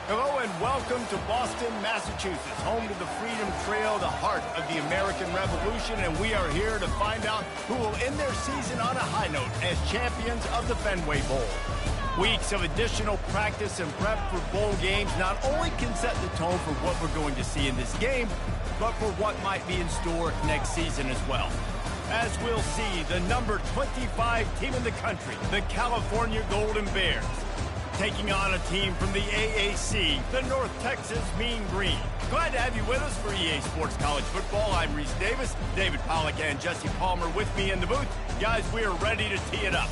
Hello and welcome to Boston, Massachusetts, home to the Freedom Trail, the heart of the American Revolution, and we are here to find out who will end their season on a high note as champions of the Fenway Bowl. Weeks of additional practice and prep for bowl games not only can set the tone for what we're going to see in this game, but for what might be in store next season as well. As we'll see, the number 25 team in the country, the California Golden Bears, taking on a team from the AAC, the North Texas Mean Green. Glad to have you with us for EA Sports College Football. I'm Reese Davis, David Pollack and Jesse Palmer with me in the booth. Guys, we are ready to tee it up.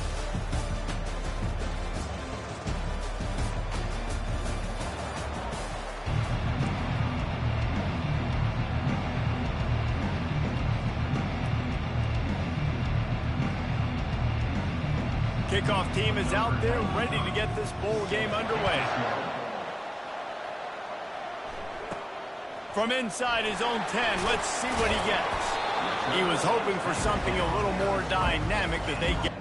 Kickoff team is out there ready to get this bowl game underway. From inside his own 10, let's see what he gets. He was hoping for something a little more dynamic that they get.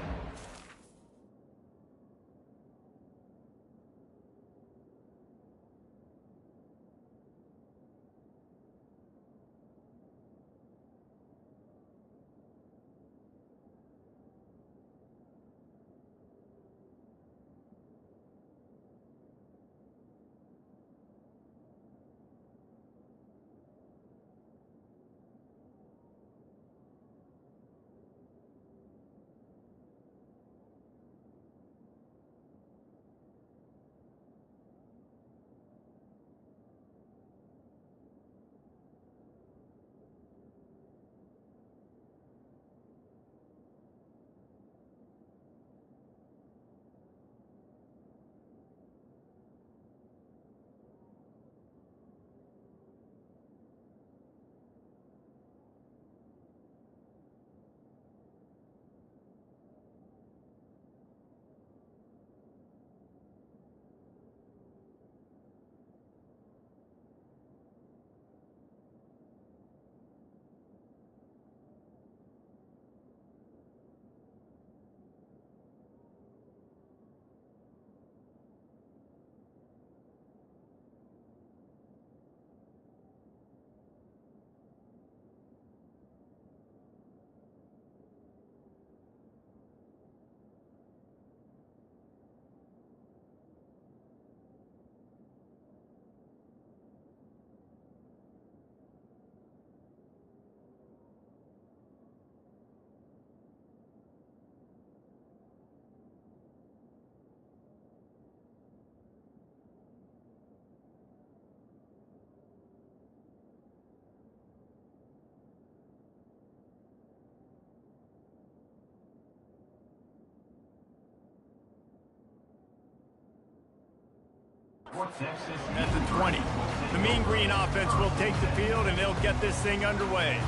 At the 20, the Mean Green offense will take the field and they'll get this thing underway.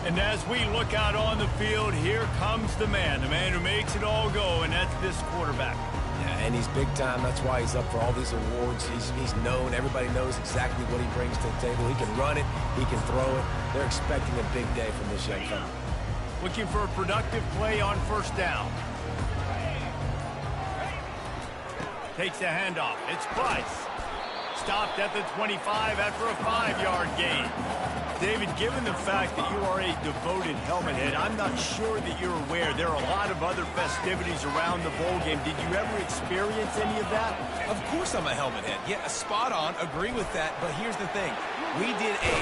And as we look out on the field, here comes the man who makes it all go, and that's this quarterback. Yeah, and he's big time. That's why he's up for all these awards. He's known. Everybody knows exactly what he brings to the table. He can run it. He can throw it. They're expecting a big day from this young fella. Looking for a productive play on first down. Takes the handoff. It's Price. Stopped at the 25 after a 5-yard gain. David, given the fact that you are a devoted helmet head, I'm not sure that you're aware there are a lot of other festivities around the bowl game. Did you ever experience any of that? Of course I'm a helmet head. Yeah, spot on. Agree with that. But here's the thing. We did a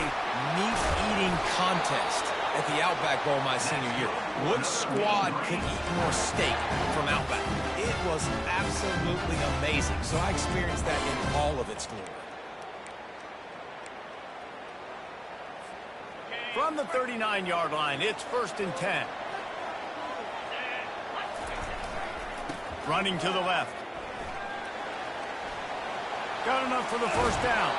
meat-eating contest at the Outback Bowl my senior year. What squad could eat more steak from Outback? It was absolutely amazing. So I experienced that in all of its glory. From the 39-yard line, it's 1st and 10. Running to the left. Got enough for the first down.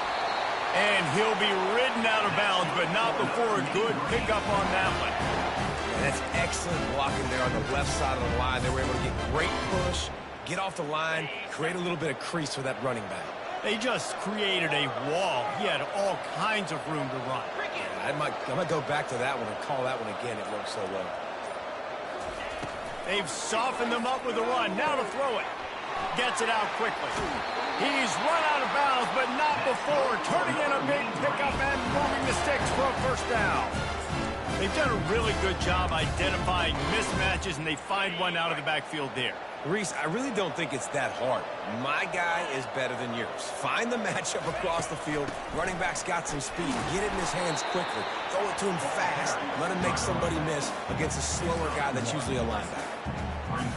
And he'll be ridden out of bounds, but not before a good pickup on that one. Yeah, that's excellent blocking there on the left side of the line. They were able to get great push, get off the line, create a little bit of crease for that running back. They just created a wall. He had all kinds of room to run. I might go back to that one and call that one again. It worked so well. They've softened them up with a run. Now to throw it. Gets it out quickly. He's run out of bounds, but not before turning in a big pickup and moving the sticks for a first down. They've done a really good job identifying mismatches, and they find one out of the backfield there. Reese, I really don't think it's that hard. My guy is better than yours. Find the matchup across the field. Running back's got some speed. Get it in his hands quickly. Throw it to him fast. Let him make somebody miss against a slower guy that's usually a linebacker.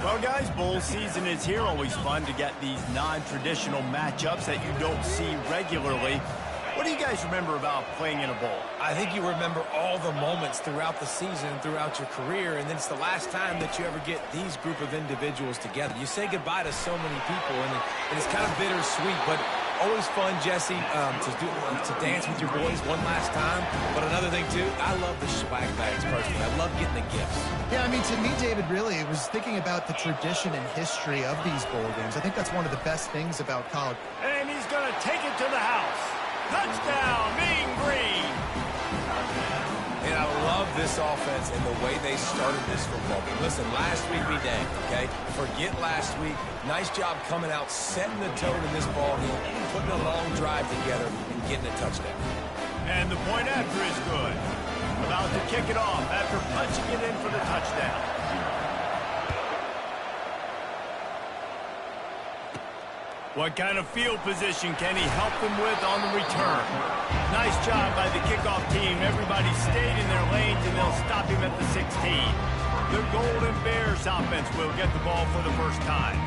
Well, guys, bowl season is here. Always fun to get these non-traditional matchups that you don't see regularly. What do you guys remember about playing in a bowl? I think you remember all the moments throughout the season, throughout your career, and then it's the last time that you ever get these group of individuals together. You say goodbye to so many people, and it's kind of bittersweet, but always fun, Jesse, to dance with your boys one last time. But another thing, too, I love the swag bags personally. I love getting the gifts. Yeah, I mean, to me, David, really, it was thinking about the tradition and history of these bowl games. I think that's one of the best things about college. And he's going to take it to the house. Touchdown, Mean Green. And I love this offense and the way they started this football game. Listen, last week we did, okay? Forget last week. Nice job coming out, setting the tone in this ball game, putting a long drive together, and getting a touchdown. And the point after is good. About to kick it off after punching it in for the touchdown. What kind of field position can he help them with on the return? Nice job by the kickoff team. Everybody stayed in their lanes, and they'll stop him at the 16. The Golden Bears offense will get the ball for the first time.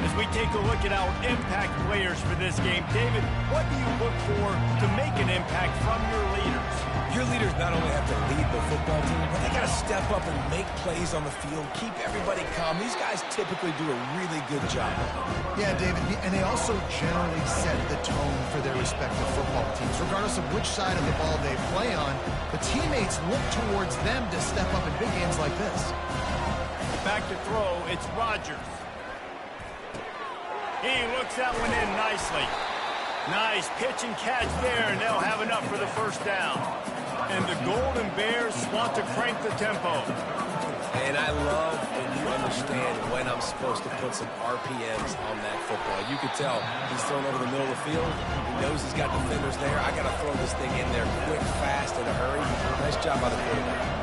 As we take a look at our impact players for this game, David, what do you look for to make an impact from your leaders? Your leaders not only have to lead the football team, but they got to step up and make plays on the field, keep everybody calm. These guys typically do a really good job. Yeah, David, and they also generally set the tone for their respective football teams. Regardless of which side of the ball they play on, the teammates look towards them to step up in big games like this. Back to throw, it's Rodgers. He looks that one in nicely. Nice pitch and catch there, and they'll have enough for the first down. And the Golden Bears want to crank the tempo. And I love when you understand when I'm supposed to put some RPMs on that football. You could tell he's thrown over the middle of the field. He knows he's got defenders there. I got to throw this thing in there quick, fast, in a hurry. Nice job by the quarterback.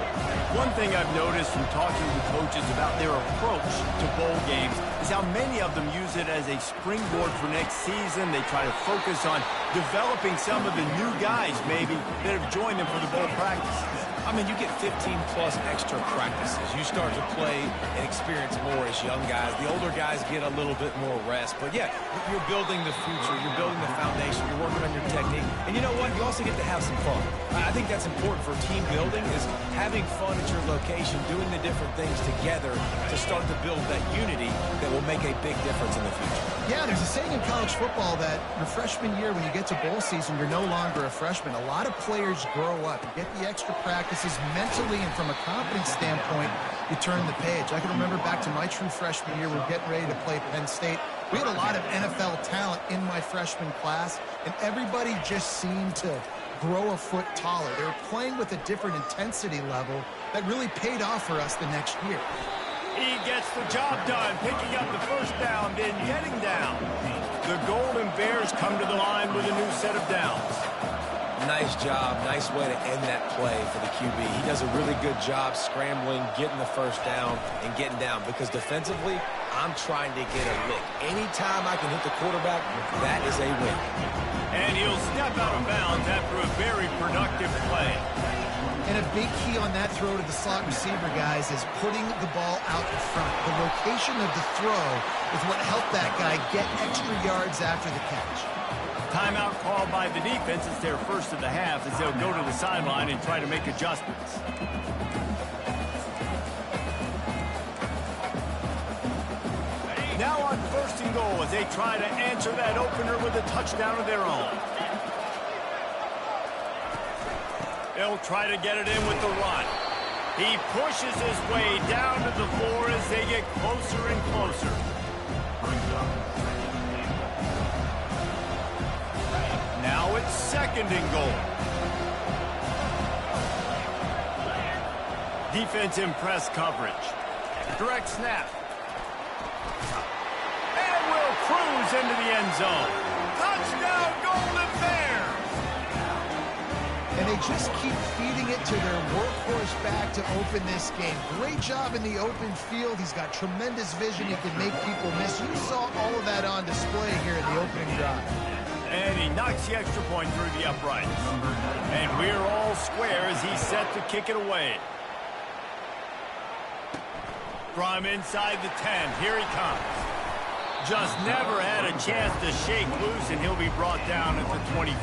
One thing I've noticed from talking to coaches about their approach to bowl games is how many of them use it as a springboard for next season. They try to focus on developing some of the new guys, maybe, that have joined them for the bowl practices. I mean, you get 15-plus extra practices. You start to play and experience more as young guys. The older guys get a little bit more rest. But, yeah, you're building the future. You're building the foundation. You're working on your technique. And you know what? You also get to have some fun. I think that's important for team building is having fun at your location, doing the different things together to start to build that unity that will make a big difference in the future. Yeah, there's a saying in college football that your freshman year, when you get to bowl season, you're no longer a freshman. A lot of players grow up and get the extra practices mentally, and from a confidence standpoint, you turn the page. I can remember back to my true freshman year, we were getting ready to play Penn State. We had a lot of NFL talent in my freshman class, and everybody just seemed to grow a foot taller. They were playing with a different intensity level that really paid off for us the next year. He gets the job done, picking up the first down, then getting down. The Golden Bears come to the line with a new set of downs. Nice job. Nice way to end that play for the QB. He does a really good job scrambling, getting the first down, and getting down. Because defensively, I'm trying to get a lick. Anytime I can hit the quarterback, that is a win. And he'll step out of bounds after a very productive play. And a big key on that throw to the slot receiver, guys, is putting the ball out in front. The location of the throw is what helped that guy get extra yards after the catch. Timeout called by the defense. It's their first of the half as they'll go to the sideline and try to make adjustments. Now on first and goal as they try to answer that opener with a touchdown of their own. They'll try to get it in with the run. He pushes his way down to the floor as they get closer and closer. Now it's second and goal. Defense in press coverage. Direct snap. And will cruise into the end zone. Touchdown, Golden Bear! And they just keep feeding it to their workhorse back to open this game. Great job in the open field. He's got tremendous vision. He can make people miss. You saw all of that on display here in the opening drive. And he knocks the extra point through the uprights. And we're all square as he's set to kick it away. From inside the 10, here he comes. Just never had a chance to shake loose, and he'll be brought down at the 24.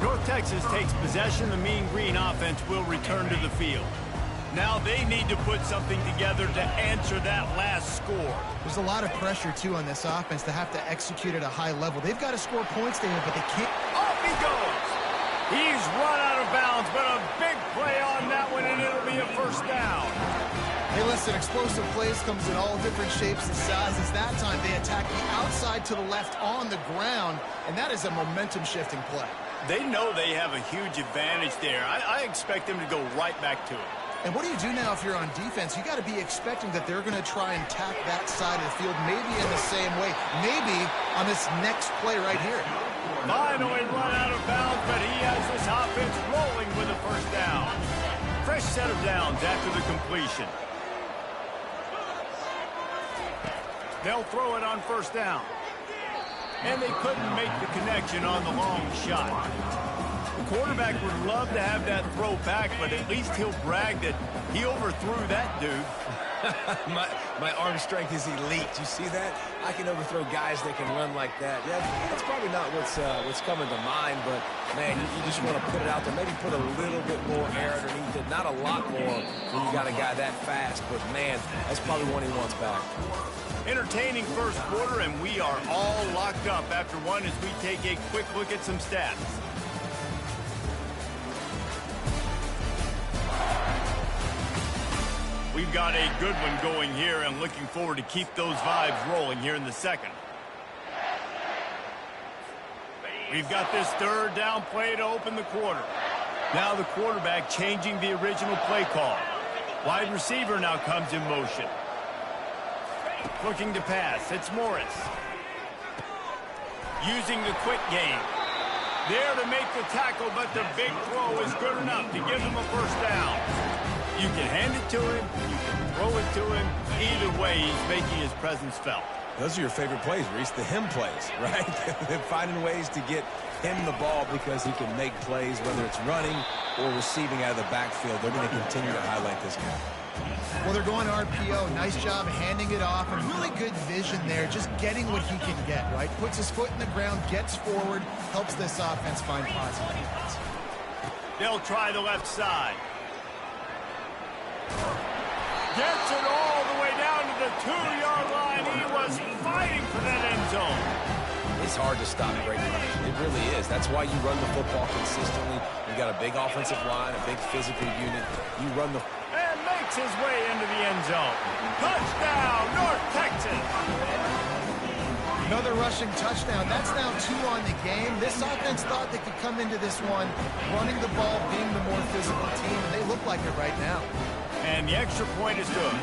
North Texas takes possession. The Mean Green offense will return to the field. Now they need to put something together to answer that last score. There's a lot of pressure, too, on this offense to have to execute at a high level. They've got to score points, David, but they can't. Off he goes. He's run out of bounds, but a big play on that one, and it'll be a first down. Hey, listen, explosive plays comes in all different shapes and sizes. That time they attack the outside to the left on the ground, and that is a momentum-shifting play. They know they have a huge advantage there. I expect them to go right back to it. And what do you do now if you're on defense? You got to be expecting that they're going to try and tack that side of the field, maybe in the same way, maybe on this next play right here. Finally run out of bounds, but he has this offense rolling with a first down. Fresh set of downs after the completion. They'll throw it on first down. And they couldn't make the connection on the long shot. The quarterback would love to have that throw back, but at least he'll brag that he overthrew that dude. my arm strength is elite. You see that? I can overthrow guys that can run like that. Yeah, that's probably not what's coming to mind, but, man, you just want to put it out there. Maybe put a little bit more air underneath it. Not a lot more when you got a guy that fast, but, man, that's probably one he wants back. Entertaining first quarter, and we are all locked up after one as we take a quick look at some stats. We've got a good one going here, and looking forward to keep those vibes rolling here in the second. We've got this third down play to open the quarter. Now the quarterback changing the original play call. Wide receiver now comes in motion. Looking to pass, it's Morris. Using the quick game. There to make the tackle, but the big throw is good enough to give them a first down. You can hand it to him, you can throw it to him. Either way, he's making his presence felt. Those are your favorite plays, Reese, the him plays, right? They're finding ways to get him the ball because he can make plays, whether it's running or receiving out of the backfield. They're going to continue to highlight this guy. Well, they're going RPO. Nice job handing it off, and really good vision there, just getting what he can get, right? Puts his foot in the ground, gets forward, helps this offense find positive defense. They'll try the left side. Gets it all the way down to the 2-yard line. He was fighting for that end zone. It's hard to stop great running. It really is. That's why you run the football consistently. You got a big offensive line, a big physical unit. You run the... And makes his way into the end zone. Touchdown, North Texas. Another rushing touchdown. That's now 2 on the game. This offense thought they could come into this one running the ball, being the more physical team, and they look like it right now. And the extra point is good.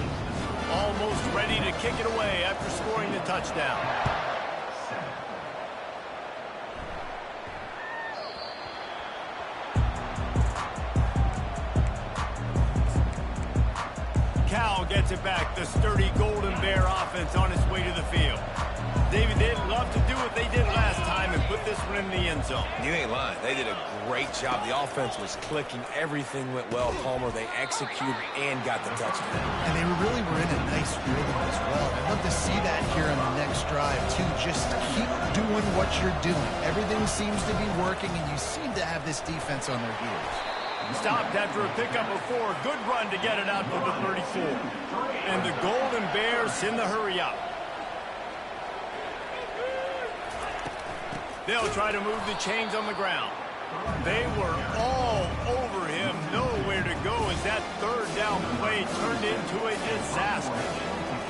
Almost ready to kick it away after scoring the touchdown. Cal gets it back. The sturdy Golden Bear offense on its way to the field. David, they'd love to do what they did last time and put this one in the end zone. You ain't lying. They did a great job. The offense was clicking. Everything went well, Palmer. They executed and got the touchdown. And they really were in a nice rhythm as well. I'd love to see that here on the next drive, too. Just keep doing what you're doing. Everything seems to be working, and you seem to have this defense on their heels. Stopped after a pickup of 4. Good run to get it out to the 34. And the Golden Bears in the hurry up. They'll try to move the chains on the ground. They were all over him. Nowhere to go as that third down play turned into a disaster.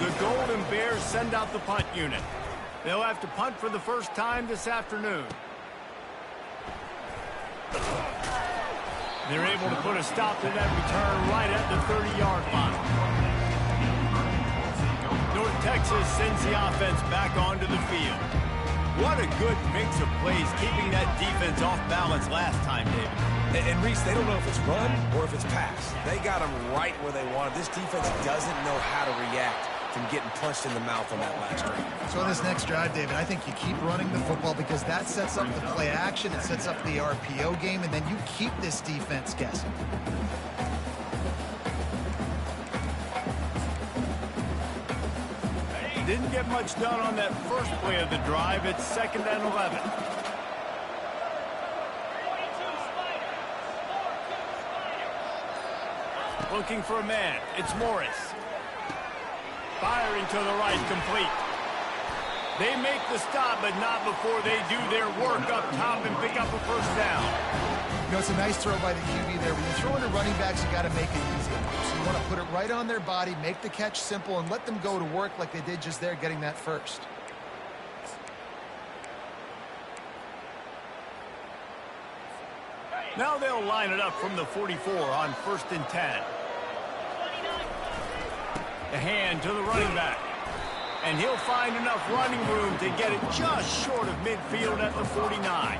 The Golden Bears send out the punt unit. They'll have to punt for the first time this afternoon. They're able to put a stop to that return right at the 30-yard line. North Texas sends the offense back onto the field. What a good mix of plays, keeping that defense off balance last time, David. And Reese, they don't know if it's run or if it's pass. They got them right where they want it. This defense doesn't know how to react from getting punched in the mouth on that last drive. So on this next drive, David, I think you keep running the football because that sets up the play action, it sets up the RPO game, and then you keep this defense guessing. Didn't get much done on that first play of the drive. It's 2nd and 11. Looking for a man. It's Morris. Firing to the right, complete. They make the stop, but not before they do their work up top and pick up a first down. You know, it's a nice throw by the QB there. When you throw into running backs, you got to make it easy. So you want to put it right on their body, make the catch simple, and let them go to work like they did just there, getting that first. Now they'll line it up from the 44 on 1st and 10. The hand to the running back. And he'll find enough running room to get it just short of midfield at the 49.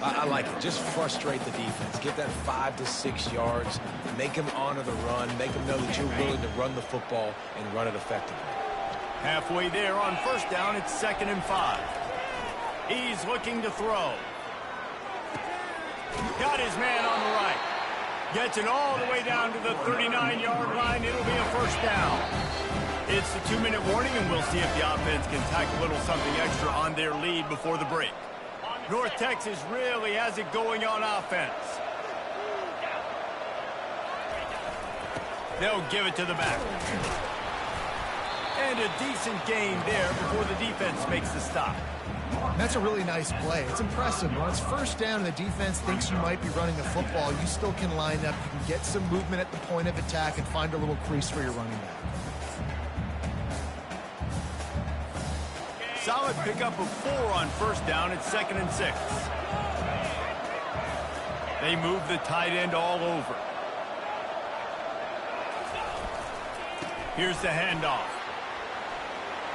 I like it. Just frustrate the defense. Get that 5 to 6 yards. Make them honor the run. Make them know that you're willing to run the football and run it effectively. Halfway there on 1st down, it's 2nd and 5. He's looking to throw. Got his man on the right. Gets it all the way down to the 39-yard line. It'll be a first down. It's the 2-minute warning, and we'll see if the offense can tack a little something extra on their lead before the break. North Texas really has it going on offense. They'll give it to the back. And a decent gain there before the defense makes the stop. That's a really nice play. It's impressive. When it's first down and the defense thinks you might be running the football, you still can line up. You can get some movement at the point of attack and find a little crease for your running back. Solid pickup of 4 on 1st down. It's 2nd and 6. They move the tight end all over. Here's the handoff.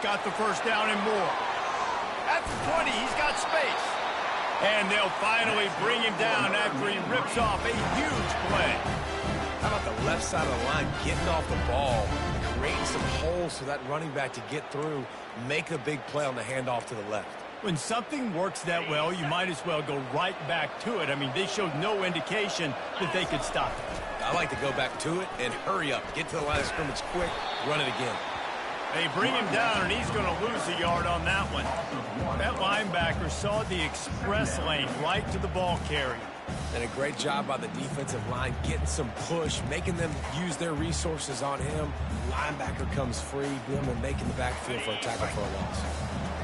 Got the first down and more. At the 20, he's got space. And they'll finally bring him down after he rips off a huge play. How about the left side of the line getting off the ball, creating some holes for that running back to get through, make a big play on the handoff to the left. When something works that well, you might as well go right back to it. I mean, they showed no indication that they could stop it. I like to go back to it and hurry up. Get to the line of scrimmage quick, run it again. They bring him down, and he's going to lose a yard on that one. That linebacker saw the express lane right to the ball carrier. And a great job by the defensive line getting some push, making them use their resources on him. Linebacker comes free, boom, and making the backfield for a tackle for a loss.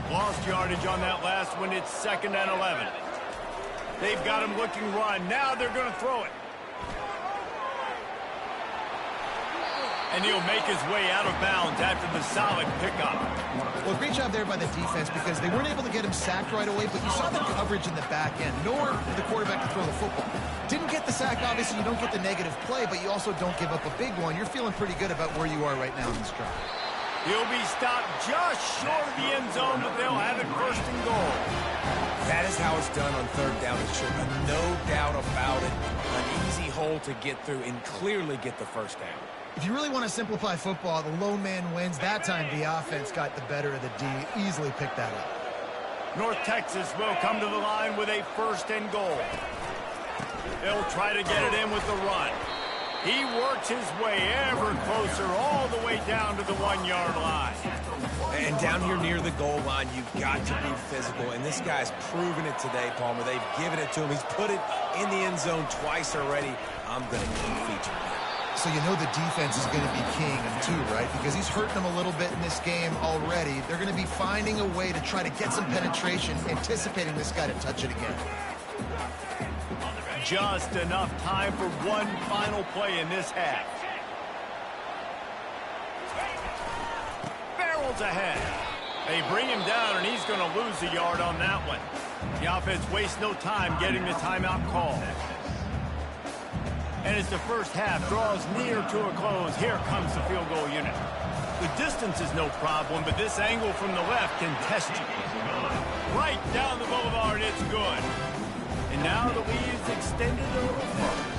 Lost yardage on that last one. It's 2nd and 11. They've got him looking run. Now they're going to throw it. And he'll make his way out of bounds after the solid pickup. Well, great job there by the defense because they weren't able to get him sacked right away, but you saw the coverage in the back end, nor the quarterback to throw the football. Didn't get the sack, obviously. You don't get the negative play, but you also don't give up a big one. You're feeling pretty good about where you are right now in this drive. He'll be stopped just short of the end zone, but they'll have it 1st and goal. That is how it's done on 3rd down and short. No doubt about it. An easy hole to get through and clearly get the first down. If you really want to simplify football, the low man wins. That time the offense got the better of the D. Easily picked that up. North Texas will come to the line with a 1st and goal. They'll try to get it in with the run. He works his way ever closer all the way down to the 1-yard line. And down here near the goal line, you've got to be physical. And this guy's proven it today, Palmer. They've given it to him. He's put it in the end zone twice already. I'm going to keep featuring him. So you know the defense is going to be keying him too, right? Because he's hurting them a little bit in this game already. They're going to be finding a way to try to get some penetration, anticipating this guy to touch it again. Just enough time for one final play in this half. Barrels ahead. They bring him down, and he's going to lose a yard on that one. The offense wastes no time getting the timeout call. And as the first half draws near to a close, here comes the field goal unit. The distance is no problem, but this angle from the left can test you. Right down the boulevard, it's good. And now the lead is extended a little further.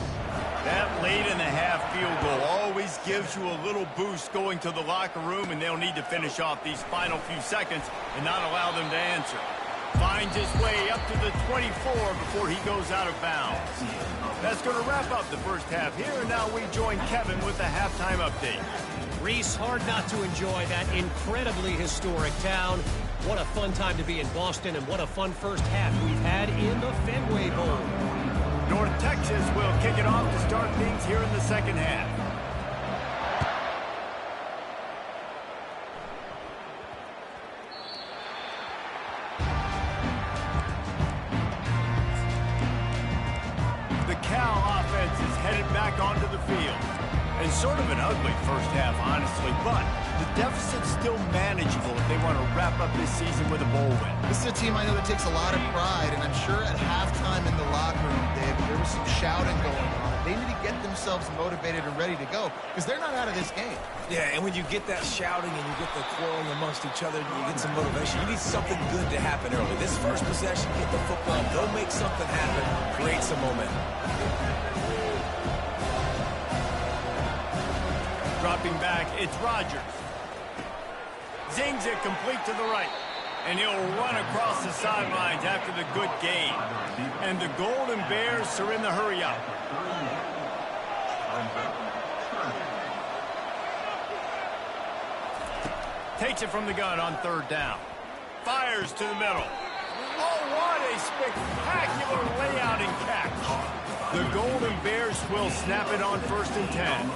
That late-in-the-half field goal always gives you a little boost going to the locker room, and they'll need to finish off these final few seconds and not allow them to answer. Finds his way up to the 24 before he goes out of bounds. That's going to wrap up the first half here, and now we join Kevin with the halftime update. Reese, hard not to enjoy that incredibly historic town. What a fun time to be in Boston, and what a fun first half we've had in the Fenway Bowl. North Texas will kick it off to start things here in the second half. The Cal offense is headed back onto the field. And sort of an ugly first half, honestly, but the deficit's still manageable if they want to wrap up this season with a bowl win. This is a team I know that takes a lot of pride, and I'm sure at halftime in the locker room, Dave, there was some shouting going on. They need to get themselves motivated and ready to go, because they're not out of this game. Yeah, and when you get that shouting and you get the quarreling amongst each other, you get some motivation. You need something good to happen early. This first possession, get the football, go make something happen, create some momentum. Dropping back, it's Rodgers. Zings it complete to the right. And he'll run across the sidelines after the good gain. And the Golden Bears are in the hurry up. Takes it from the gun on third down. Fires to the middle. Oh, what a spectacular layout and catch. The Golden Bears will snap it on 1st and 10.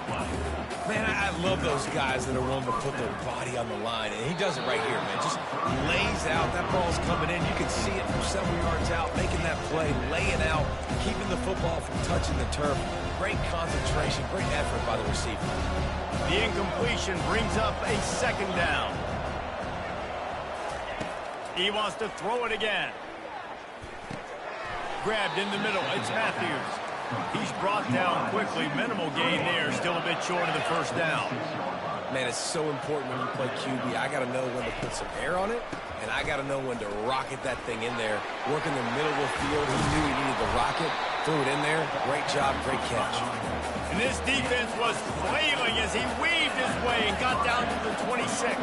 Man, I love those guys that are willing to put their body on the line, and he does it right here, man. Just lays out. That ball's coming in. You can see it from several yards out, making that play, laying out, keeping the football from touching the turf. Great concentration, great effort by the receiver. The incompletion brings up a second down. He wants to throw it again. Grabbed in the middle. It's Matthews. He's brought down quickly. Minimal gain there. Still a bit short of the first down. Man, it's so important when you play QB. I got to know when to put some air on it, and I got to know when to rocket that thing in there. Work in the middle of the field. He knew he needed the rocket. Threw it in there. Great job. Great catch. And this defense was flailing as he weaved his way and got down to the 26.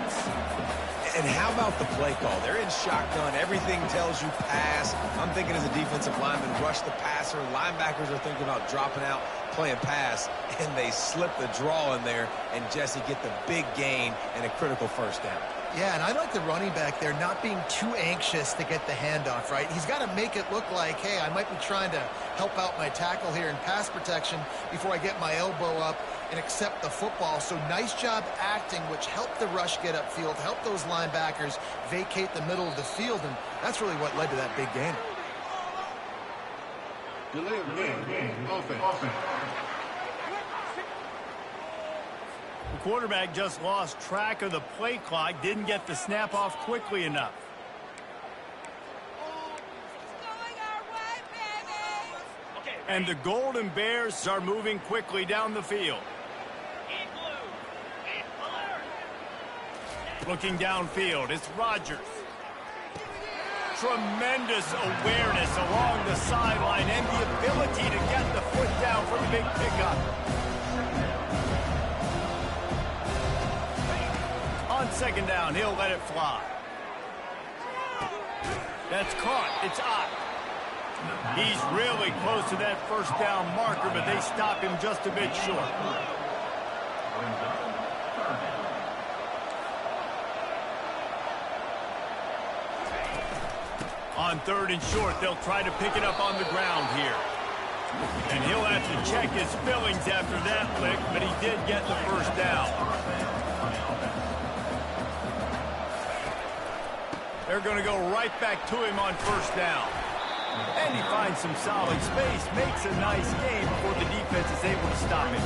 And how about the play call? They're in shotgun. Everything tells you pass. I'm thinking as a defensive lineman, rush the passer. Linebackers are thinking about dropping out, playing pass, and they slip the draw in there, and Jesse get the big gain and a critical first down. Yeah, and I like the running back there not being too anxious to get the handoff, right? He's got to make it look like, hey, I might be trying to help out my tackle here in pass protection before I get my elbow up and accept the football. So nice job acting, which helped the rush get upfield, helped those linebackers vacate the middle of the field, and that's really what led to that big gain. Delay of game, offense. The quarterback just lost track of the play clock, didn't get the snap off quickly enough. And the Golden Bears are moving quickly down the field. Looking downfield, it's Rodgers. Tremendous awareness along the sideline and the ability to get the foot down for the big pickup. On second down, he'll let it fly. That's caught. It's Ott. He's really close to that first down marker, but they stop him just a bit short. On third and short, they'll try to pick it up on the ground here. And he'll have to check his fillings after that lick, but he did get the first down. They're going to go right back to him on first down. And he finds some solid space, makes a nice game before the defense is able to stop him.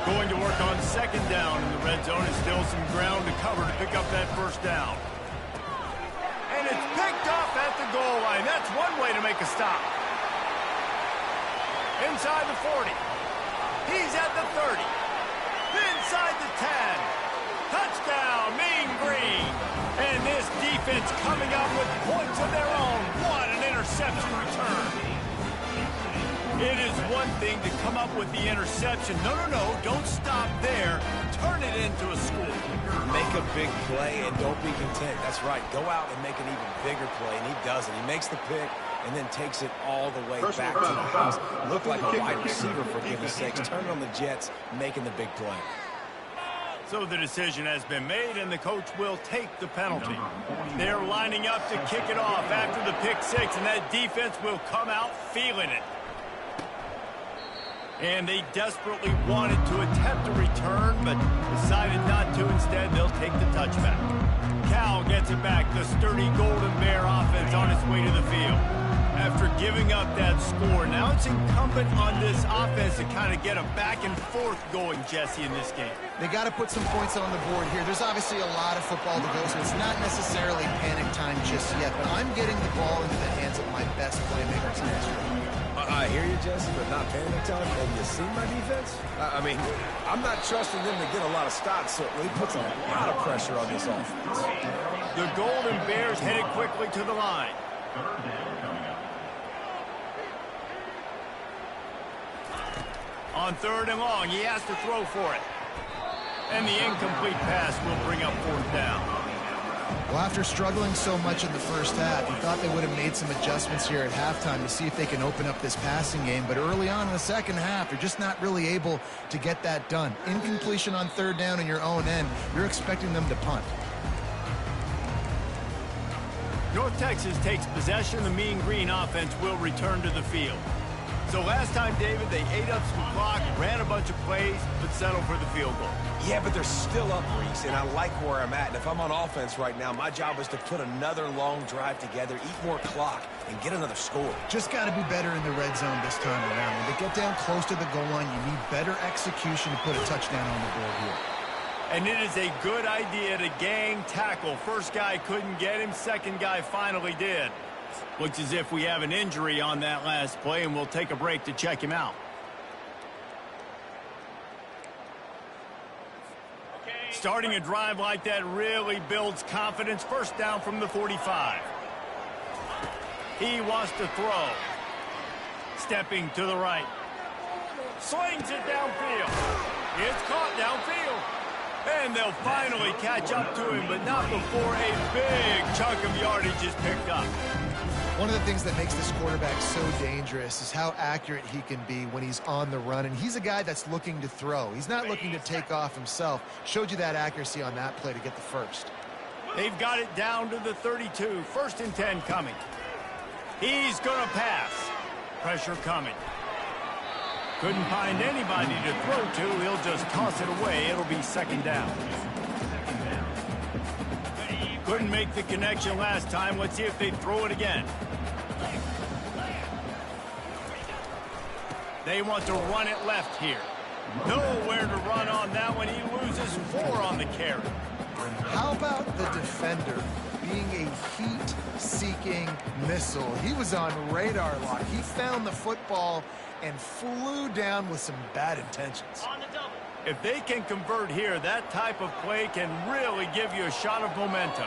Going to work on second down in the red zone, and still some ground to cover to pick up that first down. And it's picked off at the goal line. That's one way to make a stop. Inside the 40. He's at the 30. Inside the 10. Touchdown, Mean Green. And this defense coming up with points of their own. What an interception return. It is one thing to come up with the interception. No, don't stop there. Turn it into a score. Make a big play and don't be content. That's right. Go out and make an even bigger play, and he does it. He makes the pick and then takes it all the way back to the house. Look like a wide receiver, for goodness sakes. Turn on the Jets, making the big play. So the decision has been made, and the coach will take the penalty. They're lining up to kick it off after the pick six, and that defense will come out feeling it. And they desperately wanted to attempt a return, but decided not to. Instead, they'll take the touchback. Cal gets it back. The sturdy Golden Bear offense on its way to the field. After giving up that score, now it's incumbent on this offense to kind of get a back and forth going, Jesse, in this game. They got to put some points on the board here. There's obviously a lot of football to go, so it's not necessarily panic time just yet, but I'm getting the ball into the hands of my best playmakers in this room. I hear you, Jesse, but not panic time. Have you seen my defense? I mean, I'm not trusting them to get a lot of stops, so it puts a lot of pressure on this offense. The Golden Bears headed quickly to the line. On 3rd and long, he has to throw for it. And the incomplete pass will bring up 4th down. Well, after struggling so much in the first half, you thought they would have made some adjustments here at halftime to see if they can open up this passing game. But early on in the second half, they're just not really able to get that done. Incompletion on 3rd down in your own end, you're expecting them to punt. North Texas takes possession. The Mean Green offense will return to the field. So last time, David, they ate up some clock, ran a bunch of plays, but settled for the field goal. Yeah, but they're still up, Reese, and I like where I'm at. And if I'm on offense right now, my job is to put another long drive together, eat more clock, and get another score. Just got to be better in the red zone this time around. When they get down close to the goal line, you need better execution to put a touchdown on the board here. And it is a good idea to gang tackle. First guy couldn't get him, second guy finally did. Looks as if we have an injury on that last play, and we'll take a break to check him out. Starting a drive like that really builds confidence. First down from the 45. He wants to throw. Stepping to the right. Slings it downfield. It's caught downfield. And they'll finally catch up to him, but not before a big chunk of yardage is picked up. One of the things that makes this quarterback so dangerous is how accurate he can be when he's on the run. And he's a guy that's looking to throw. He's not looking to take off himself. Showed you that accuracy on that play to get the first. They've got it down to the 32. 1st and 10 coming. He's going to pass. Pressure coming. Couldn't find anybody to throw to. He'll just toss it away. It'll be 2nd down. Couldn't make the connection last time. Let's see if they throw it again. They want to run it left here. Nowhere to run on that one. He loses 4 on the carry. How about the defender being a heat-seeking missile? He was on radar lock. He found the football and flew down with some bad intentions. On the double. If they can convert here, that type of play can really give you a shot of momentum.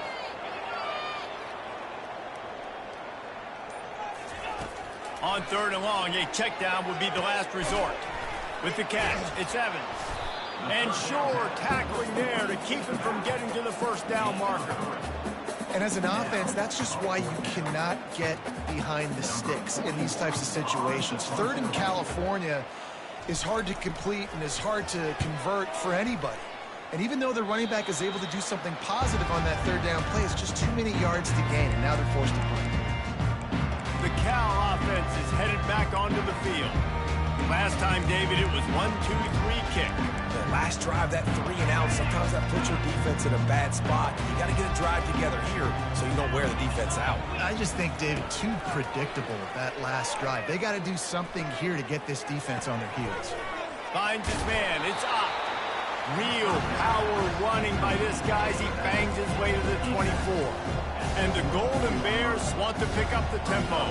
On 3rd and long, a check down would be the last resort. With the catch, it's Evans. And Shore tackling there to keep him from getting to the 1st down marker. And as an offense, that's just why you cannot get behind the sticks in these types of situations. 3rd in California is hard to complete and is hard to convert for anybody. And even though the running back is able to do something positive on that 3rd down play, it's just too many yards to gain, and now they're forced to punt. The Cal offense is headed back onto the field. Last time, David, it was 1-2-3 kick. The last drive, that 3 and out, sometimes that puts your defense in a bad spot. You got to get a drive together here so you don't wear the defense out. I just think, David, too predictable that last drive. They got to do something here to get this defense on their heels. Finds his man. It's up. Real power running by this guy as he bangs his way to the 24. And the Golden Bears want to pick up the tempo.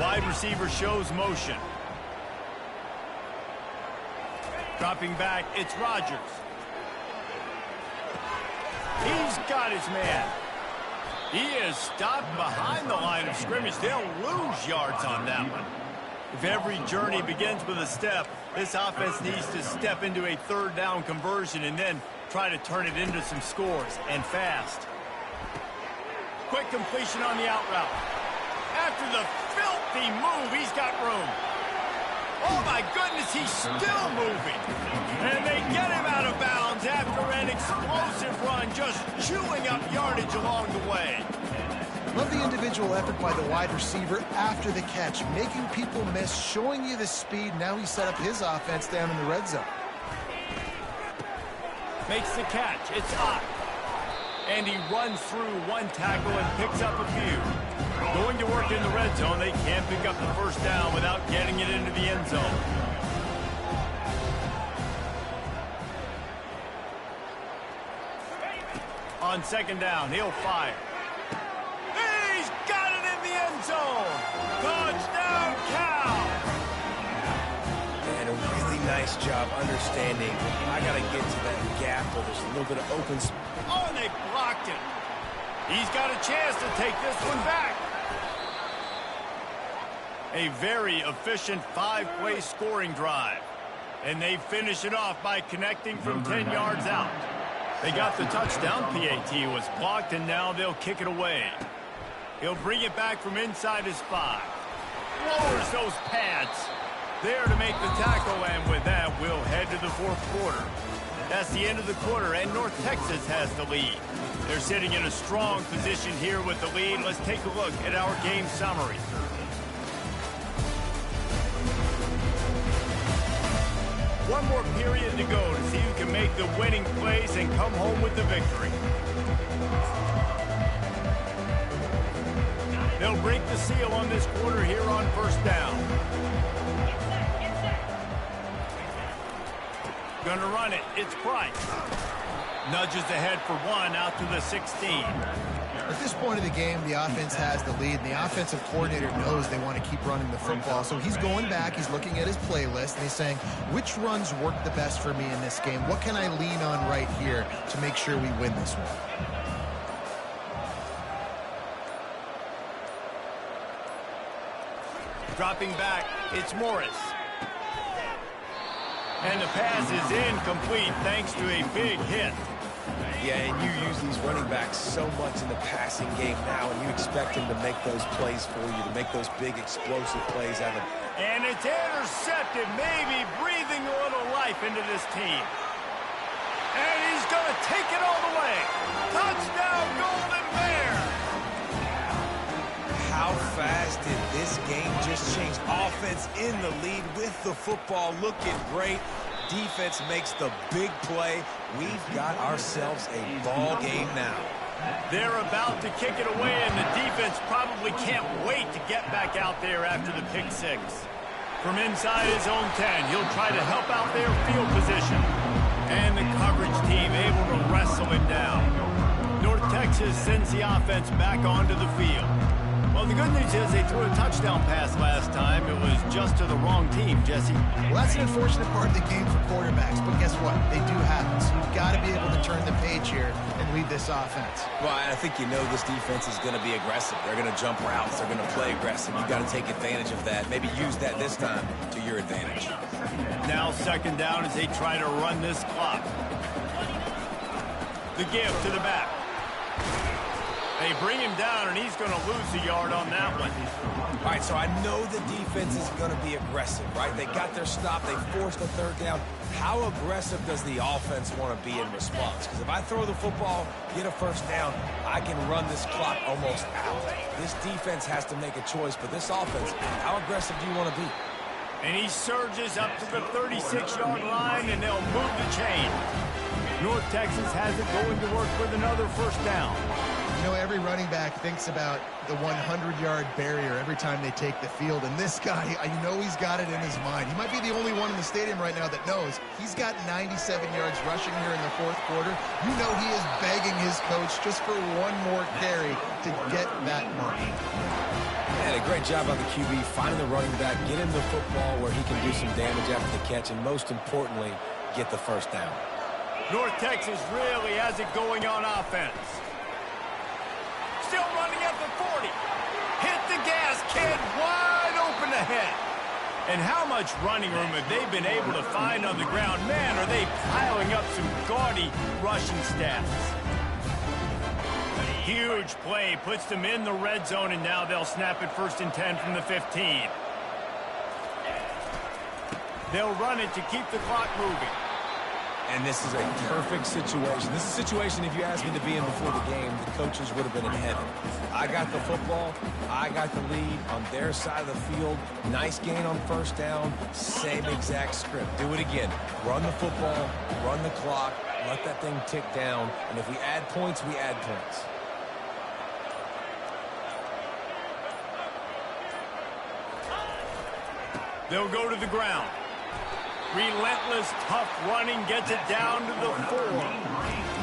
Wide receiver shows motion. Dropping back, it's Rodgers. He's got his man. He is stopped behind the line of scrimmage. They'll lose yards on that one. If every journey begins with a step, this offense needs to step into a third down conversion and then try to turn it into some scores, and fast. Quick completion on the out route. After the filthy move, he's got room. Oh, my goodness, he's still moving. And they get him out of bounds after an explosive run, just chewing up yardage along the way. Love the individual effort by the wide receiver after the catch, making people miss, showing you the speed. Now he set up his offense down in the red zone. Makes the catch. It's hot. And he runs through one tackle and picks up a few. Going to work in the red zone, they can't pick up the first down without getting it into the end zone. On second down, he'll fire. He's got it in the end zone. Touchdown, Cal. And a really nice job understanding. I got to get to that gap where there's a little bit of open space. Oh, and they blocked him. He's got a chance to take this one back. A very efficient 5-play scoring drive. And they finish it off by connecting from 10 yards out. They got the touchdown. PAT was blocked, and now they'll kick it away. He'll bring it back from inside his 5. Lowers those pads. There to make the tackle, and with that, we'll head to the fourth quarter. That's the end of the quarter, and North Texas has the lead. They're sitting in a strong position here with the lead. Let's take a look at our game summary. One more period to go to see who can make the winning plays and come home with the victory. They'll break the seal on this quarter here on first down. Gonna run it. It's Price. Nudges ahead for one out to the 16. At this point of the game, the offense has the lead, and the offensive coordinator knows they want to keep running the football. So he's going back, he's looking at his playlist, and he's saying, which runs work the best for me in this game? What can I lean on right here to make sure we win this one? Dropping back, it's Morris. And the pass is incomplete thanks to a big hit. Yeah, and you use these running backs so much in the passing game now, and you expect them to make those plays for you, to make those big explosive plays out of. And it's intercepted, maybe breathing a little life into this team. And he's going to take it all the way. Touchdown, Golden Bear! How fast did this game just change? Offense in the lead with the football, looking great. Defense makes the big play. We've got ourselves a ball game now. They're about to kick it away, and the defense probably can't wait to get back out there after the pick six. From inside his own 10, he'll try to help out their field position. And the coverage team able to wrestle him down. North Texas sends the offense back onto the field. Well, the good news is they threw a touchdown pass last time. It was just to the wrong team, Jesse. Well, that's an unfortunate part of the game for quarterbacks, but guess what? They do happen. So you've got to be able to turn the page here and lead this offense. Well, I think you know this defense is going to be aggressive. They're going to jump routes. They're going to play aggressive. You've got to take advantage of that. Maybe use that this time to your advantage. Now second down as they try to run this clock. The give to the back. They bring him down, and he's going to lose a yard on that one. All right, so I know the defense is going to be aggressive, right? They got their stop. They forced the third down. How aggressive does the offense want to be in response? Because if I throw the football, get a first down, I can run this clock almost out. This defense has to make a choice, but this offense, how aggressive do you want to be? And he surges up to the 36-yard line, and they'll move the chain. North Texas has it going to work with another first down. You know, every running back thinks about the 100-yard barrier every time they take the field. And this guy, you know he's got it in his mind. He might be the only one in the stadium right now that knows he's got 97 yards rushing here in the fourth quarter. You know he is begging his coach just for one more carry to get that mark. And a great job by the QB, finding the running back, get him the football where he can do some damage after the catch, and most importantly, get the first down. North Texas really has it going on offense. Still running at the 40. Hit the gas, kid, wide open ahead. And how much running room have they been able to find on the ground? Man, are they piling up some gaudy rushing stats. Huge play, puts them in the red zone, and now they'll snap it 1st and 10 from the 15. They'll run it to keep the clock moving. And this is a perfect situation. This is a situation, if you asked me to be in before the game, the coaches would have been in heaven. I got the football. I got the lead on their side of the field. Nice gain on 1st down. Same exact script. Do it again. Run the football, run the clock, let that thing tick down. And if we add points, we add points. They'll go to the ground. Relentless, tough running gets it down to the 4.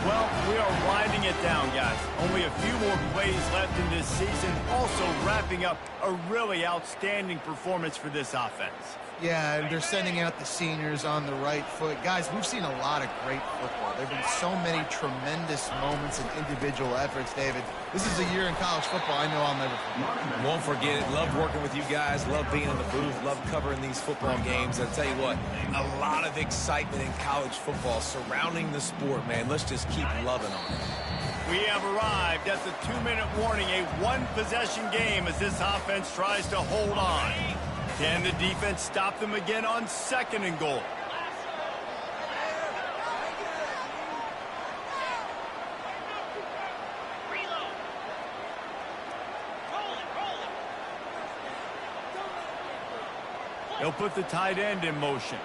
Well, we are winding it down, guys. Only a few more plays left in this season. Also wrapping up a really outstanding performance for this offense. Yeah, and they're sending out the seniors on the right foot. Guys, we've seen a lot of great football. There have been so many tremendous moments and individual efforts, David. This is a year in college football I know I'll never forget. Won't forget it. Love working with you guys. Love being in the booth. Love covering these football games. I'll tell you what, a lot of excitement in college football surrounding the sport, man. Let's just keep loving on it. We have arrived at the 2-minute warning, a one-possession game as this offense tries to hold on. Can the defense stop them again on 2nd and goal? They'll put the tight end in motion.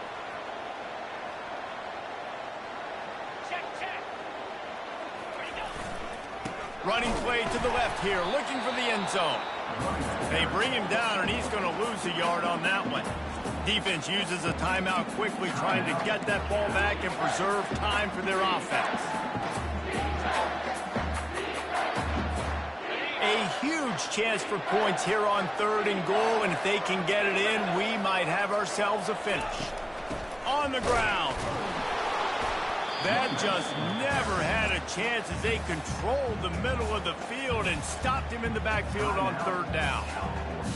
Running play to the left here, looking for the end zone. They bring him down, and he's going to lose a yard on that one. Defense uses a timeout quickly, trying to get that ball back and preserve time for their offense. A huge chance for points here on 3rd and goal, and if they can get it in, we might have ourselves a finish. On the ground. That just never had a chance as they controlled the middle of the field and stopped him in the backfield on 3rd down.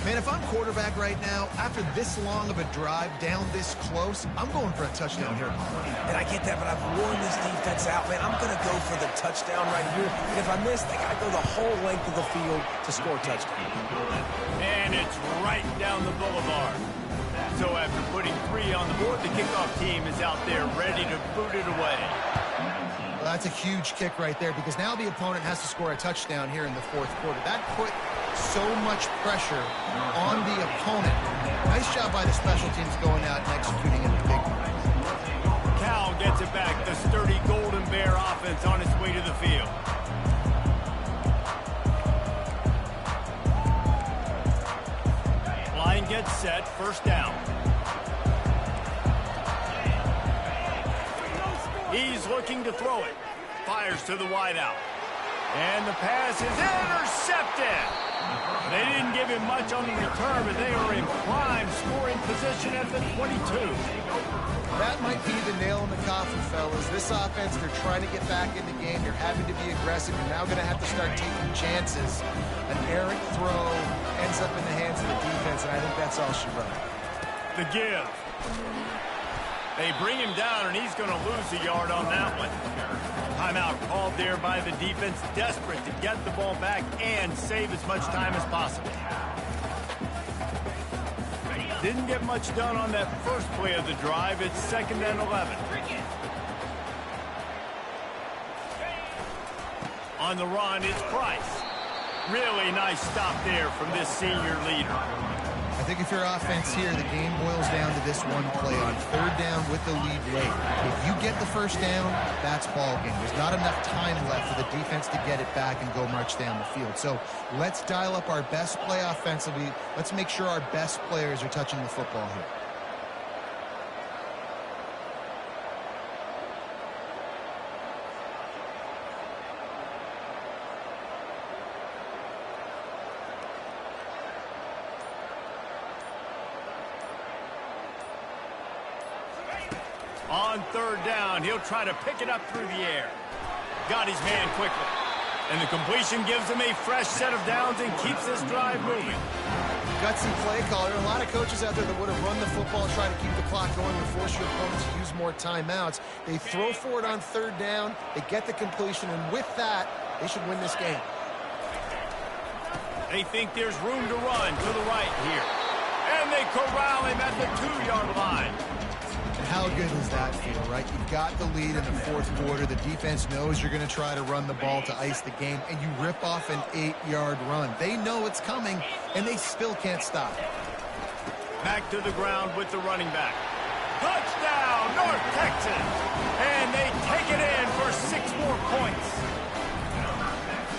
Man, if I'm quarterback right now, after this long of a drive down this close, I'm going for a touchdown here. And I get that, but I've worn this defense out, man. I'm going to go for the touchdown right here. And if I miss, they got to go the whole length of the field to score a touchdown. And it's right down the boulevard. So after putting 3 on the board, the kickoff team is out there ready to boot it away. Well, that's a huge kick right there because now the opponent has to score a touchdown here in the 4th quarter. That put so much pressure on the opponent. Nice job by the special teams going out and executing in the big one. Cal gets it back. The sturdy Golden Bear offense on its way to the field. Line gets set. 1st down. He's looking to throw it. Fires to the wideout. And the pass is intercepted. They didn't give him much on the return, but they are in prime scoring position at the 22. That might be the nail in the coffin, fellas. This offense, they're trying to get back in the game. They're having to be aggressive. You're now going to have to start taking chances. An errant throw ends up in the hands of the defense, and I think that's all she wrote. The give. They bring him down, and he's going to lose a yard on that one. Timeout called there by the defense, desperate to get the ball back and save as much time as possible. Didn't get much done on that first play of the drive. It's 2nd and 11. On the run, it's Price. Really nice stop there from this senior leader. I think if you're offense here, the game boils down to this one play on 3rd down with the lead late. If you get the 1st down, that's ball game. There's not enough time left for the defense to get it back and go march down the field. So let's dial up our best play offensively. Let's make sure our best players are touching the football here. On third down, he'll try to pick it up through the air. Got his man quickly. And the completion gives him a fresh set of downs and keeps this drive moving. Gutsy play caller. A lot of coaches out there that would have run the football, try to keep the clock going and force your opponents to use more timeouts. They throw for it on third down. They get the completion, and with that, they should win this game. They think there's room to run to the right here. And they corral him at the 2-yard line. And how good does that feel, right? You've got the lead in the fourth quarter. The defense knows you're going to try to run the ball to ice the game, and you rip off an 8-yard run. They know it's coming, and they still can't stop it. Back to the ground with the running back. Touchdown, North Texas! And they take it in for 6 more points.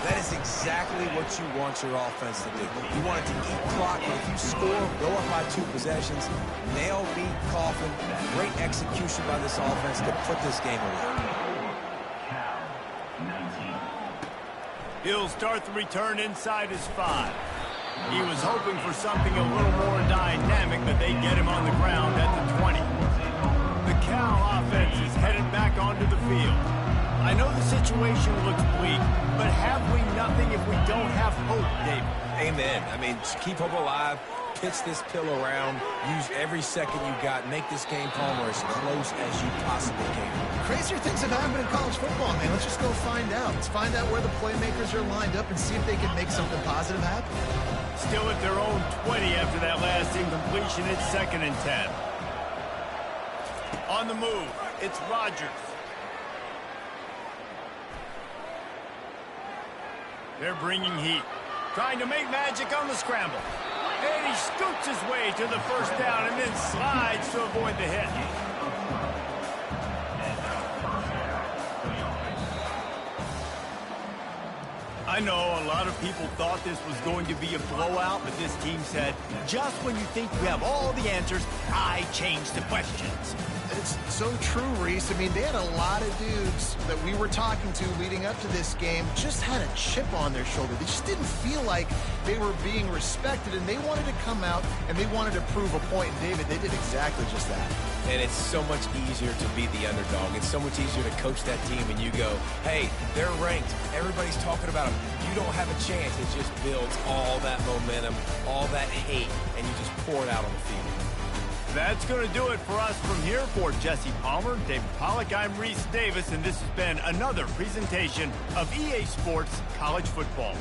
That is exactly what you want your offense to do. You want it to eat clock, but if you score, go up by 2 possessions, nail beat Coffin. Great execution by this offense to put this game away. He'll start the return inside his 5. He was hoping for something a little more dynamic, but they get him on the ground at the 20. The Cal offense is headed back onto the field. I know the situation looks bleak, but have we nothing if we don't have hope, David? Amen. I mean, just keep hope alive, pitch this pill around, use every second you got, make this game, Palmer, as close as you possibly can. Crazier things have happened in college football, man. Let's just go find out. Let's find out where the playmakers are lined up and see if they can make something positive happen. Still at their own 20 after that last incompletion. It's 2nd and 10. On the move, it's Rodgers. They're bringing heat. Trying to make magic on the scramble. And he scoots his way to the first down and then slides to avoid the hit. I know a lot of people thought this was going to be a blowout, but this team said, just when you think you have all the answers, I change the questions. It's so true, Reese. I mean, they had a lot of dudes that we were talking to leading up to this game just had a chip on their shoulder. They just didn't feel like they were being respected, and they wanted to come out and they wanted to prove a point. And David, they did exactly just that. And it's so much easier to be the underdog. It's so much easier to coach that team and you go, hey, they're ranked. Everybody's talking about them. You don't have a chance. It just builds all that momentum, all that hate, and you just pour it out on the field. That's going to do it for us from here. For Jesse Palmer, David Pollack, I'm Reese Davis, and this has been another presentation of EA Sports College Football.